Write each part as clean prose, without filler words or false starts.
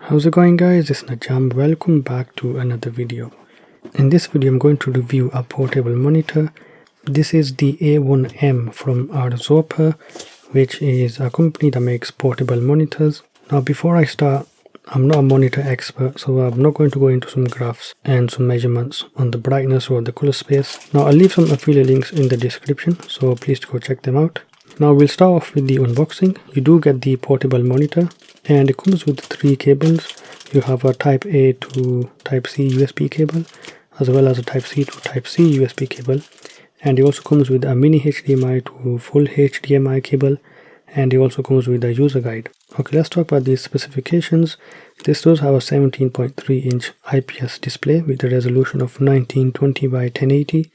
How's it going, guys? It's Najam. Welcome back to another video. In this video I'm going to review a portable monitor. This is the A1M from ARZOPA, which is a company that makes portable monitors. Now before I start, I'm not a monitor expert, so I'm not going to go into some graphs and some measurements on the brightness or the color space. Now I'll leave some affiliate links in the description, so please go check them out. Now we'll start off with the unboxing. You do get the portable monitor and it comes with 3 cables. You have a type A to type C USB cable, as well as a type C to type C USB cable, and it also comes with a mini HDMI to full HDMI cable, and it also comes with a user guide. Okay, let's talk about these specifications. This does have a 17.3 inch IPS display with a resolution of 1920 by 1080,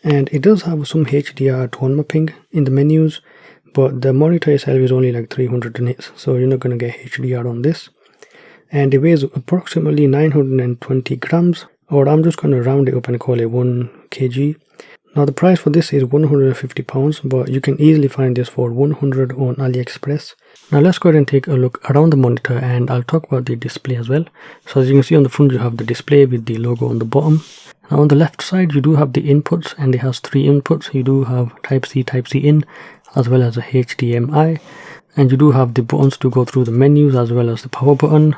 and it does have some HDR tone mapping in the menus, but the monitor itself is only like 300 nits, so you're not going to get HDR on this. And it weighs approximately 920 grams, or I'm just going to round it up and call it 1 kg. Now the price for this is £150, but you can easily find this for 100 on AliExpress. Now let's go ahead and take a look around the monitor, and I'll talk about the display as well. So as you can see on the front, you have the display with the logo on the bottom. Now on the left side you do have the inputs, and it has 3 inputs. You do have type C in, as well as a HDMI, and you do have the buttons to go through the menus as well as the power button,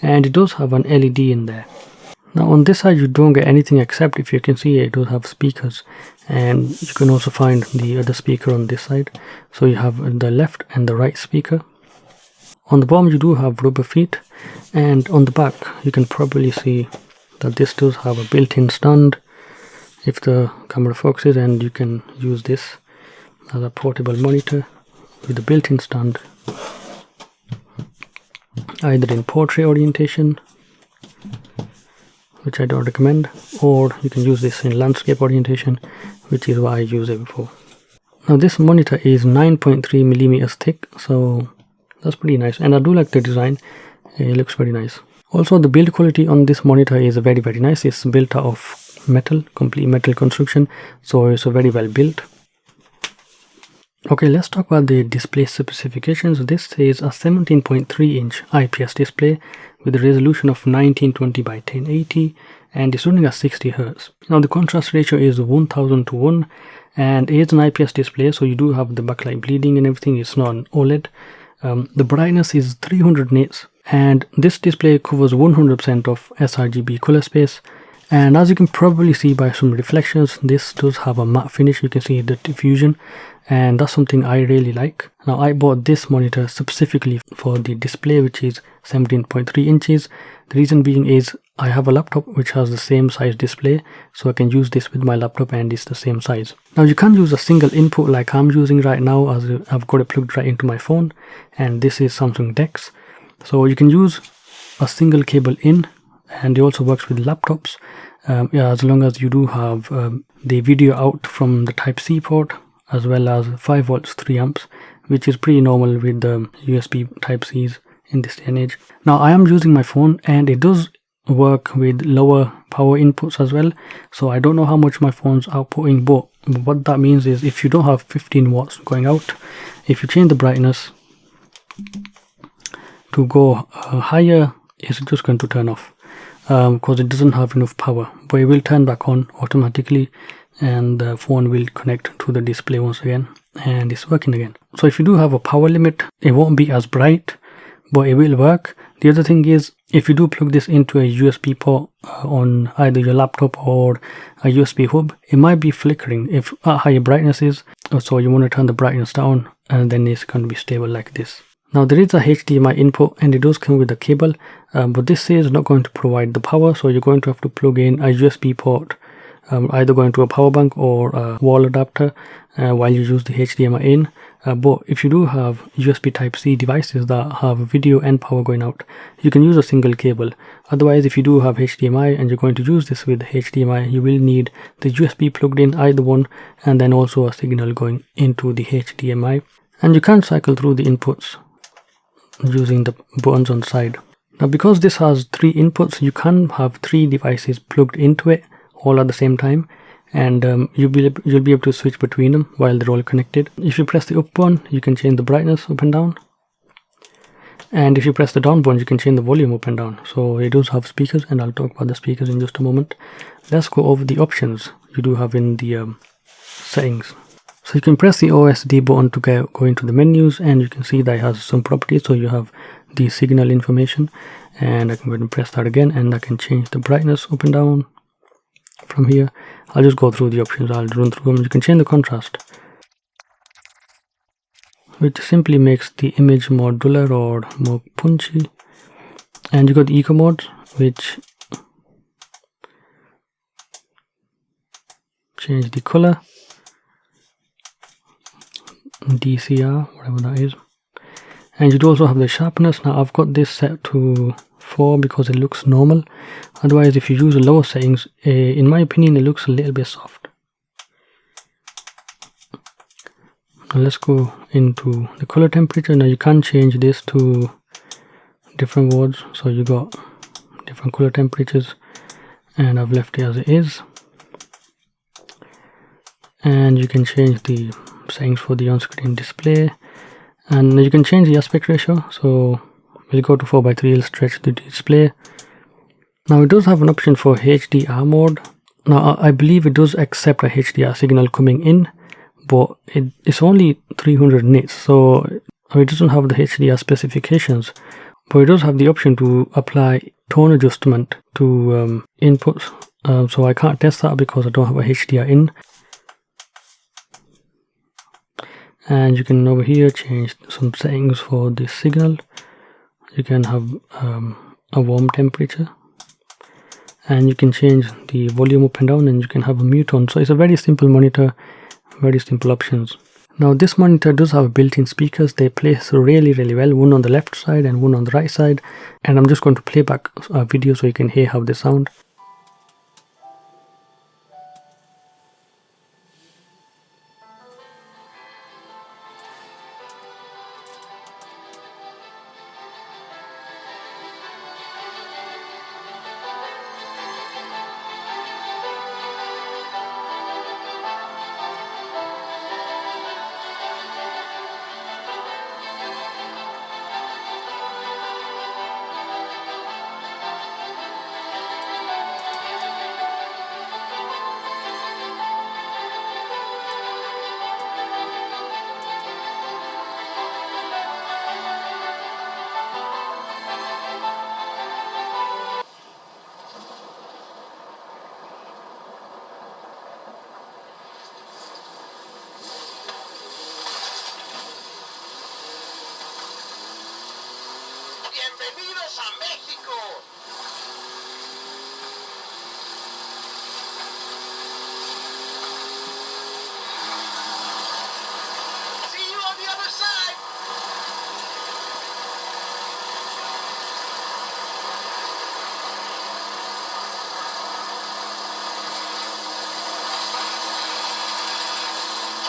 and it does have an LED in there. Now on this side you don't get anything, except if you can see it does have speakers, and you can also find the other speaker on this side. So you have the left and the right speaker. On the bottom you do have rubber feet, and on the back you can probably see that this does have a built-in stand if the camera focuses, and you can use this as a portable monitor with a built-in stand, either in portrait orientation, which I don't recommend, or you can use this in landscape orientation, which is what I used it before. Now this monitor is 9.3 millimeters thick, so that's pretty nice, and I do like the design. It looks very nice. Also, the build quality on this monitor is very nice. It's built out of metal, complete metal construction, so it's very well built. Okay, let's talk about the display specifications. This is a 17.3 inch IPS display with a resolution of 1920 by 1080, and it's running at 60 Hz. Now the contrast ratio is 1000 to 1, and it is an IPS display, so you do have the backlight bleeding and everything. It's not an OLED. The brightness is 300 nits, and this display covers 100% of sRGB color space. And as you can probably see by some reflections, this does have a matte finish. You can see the diffusion, and that's something I really like. Now I bought this monitor specifically for the display, which is 17.3 inches. The reason being is I have a laptop which has the same size display, so I can use this with my laptop and it's the same size. Now you can use a single input like I'm using right now, as I've got it plugged right into my phone, and this is Samsung DeX. So you can use a single cable in, and it also works with laptops, as long as you do have the video out from the type C port, as well as 5 volts 3 amps, which is pretty normal with the USB type C's in this day and age. Now I am using my phone, and it does work with lower power inputs as well, so I don't know how much my phone's outputting, but what that means is if you don't have 15 watts going out, if you change the brightness to go higher, it's just going to turn off, because it doesn't have enough power, but it will turn back on automatically, and the phone will connect to the display once again, and it's working again. So if you do have a power limit, it won't be as bright, but it will work. The other thing is, if you do plug this into a USB port on either your laptop or a USB hub, it might be flickering if at higher brightness is, so you want to turn the brightness down, and then it's going to be stable like this. Now there is a HDMI input, and it does come with a cable, but this is not going to provide the power, so you're going to have to plug in a USB port, either going to a power bank or a wall adapter while you use the HDMI in. But if you do have USB type C devices that have video and power going out, you can use a single cable. Otherwise, if you do have HDMI and you're going to use this with HDMI, you will need the USB plugged in, either one, and then also a signal going into the HDMI. And you can cycle through the inputs using the buttons on the side. Now because this has 3 inputs, you can have 3 devices plugged into it all at the same time, and you'll be able to switch between them while they're all connected. If you press the up button, you can change the brightness up and down, And if you press the down button, you can change the volume up and down. So it does have speakers, and I'll talk about the speakers in just a moment. Let's go over the options you do have in the settings. So you can press the OSD button to go into the menus, and you can see that it has some properties. So you have the signal information, and I can go ahead and press that again, and I can change the brightness up and down from here. I'll just go through the options. I'll run through them. You can change the contrast, which simply makes the image more duller or more punchy. And you got the eco mode, which change the color, DCR, whatever that is. And you do also have the sharpness. Now I've got this set to 4 because it looks normal. Otherwise, if you use the lower settings, in my opinion, it looks a little bit soft. Now let's go into the color temperature. Now you can change this to different modes, so you got different color temperatures, and I've left it as it is. And you can change the settings for the on-screen display, and you can change the aspect ratio. So we'll go to 4:3. It'll stretch the display. Now it does have an option for HDR mode. Now I believe it does accept a HDR signal coming in, but it's only 300 nits, so it doesn't have the HDR specifications. But it does have the option to apply tone adjustment to inputs. So I can't test that because I don't have a HDR in. And you can over here change some settings for the signal. You can have a warm temperature, and you can change the volume up and down, and you can have a mute on. So it's a very simple monitor, very simple options. Now this monitor does have built-in speakers. They place really well, one on the left side and one on the right side. And I'm just going to play back a video so you can hear how they sound. Bienvenidos a México. See you on the other side.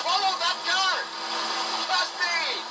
Follow that car. Trust me.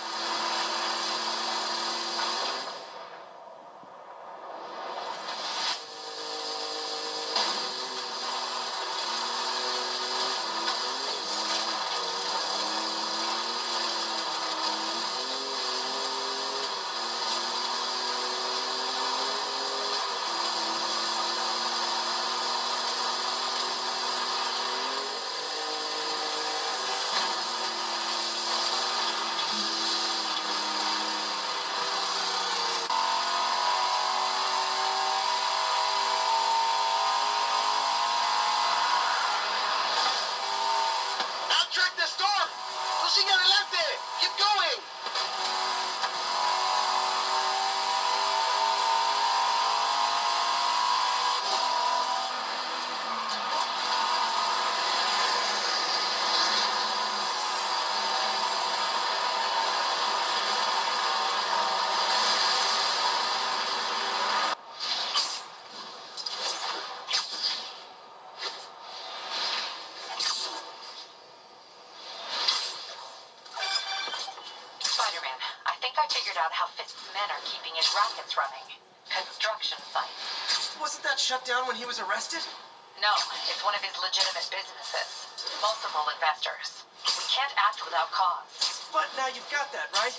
Track the storm. Tú sigue adelante. Keep going. I figured out how Fisk's men are keeping his rackets running. Construction sites. Wasn't that shut down when he was arrested? No, it's one of his legitimate businesses. Multiple investors. We can't act without cause. But now you've got that, right?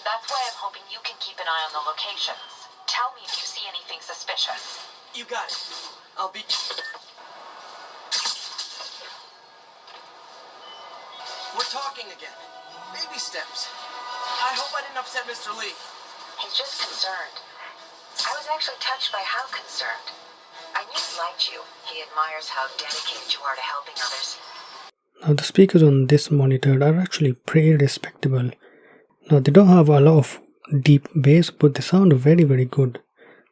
That's why I'm hoping you can keep an eye on the locations. Tell me if you see anything suspicious. You got it. I'll be... We're talking again. Baby steps. I hope I didn't upset Mr. Lee. He's just concerned. I was actually touched by how concerned. I knew he liked you. He admires how dedicated you are to helping others. Now the speakers on this monitor are actually pretty respectable. Now they don't have a lot of deep bass, but they sound very good,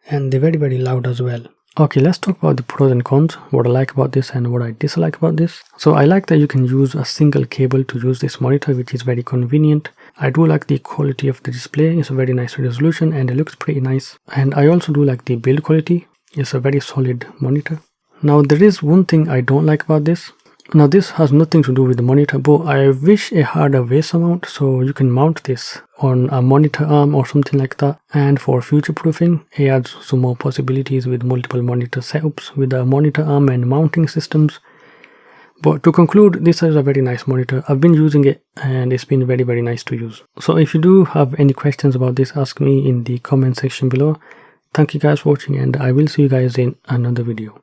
and they're very loud as well. Okay, let's talk about the pros and cons, what I like about this and what I dislike about this. So I like that you can use a single cable to use this monitor, which is very convenient. I do like the quality of the display. It's a very nice resolution and it looks pretty nice. And I also do like the build quality. It's a very solid monitor. Now there is one thing I don't like about this. Now this has nothing to do with the monitor, but I wish it had a waist mount so you can mount this on a monitor arm or something like that. And for future proofing, it adds some more possibilities with multiple monitor setups with a monitor arm and mounting systems. But to conclude, this is a very nice monitor. I've been using it and it's been very nice to use. So if you do have any questions about this, ask me in the comment section below. Thank you guys for watching and I will see you guys in another video.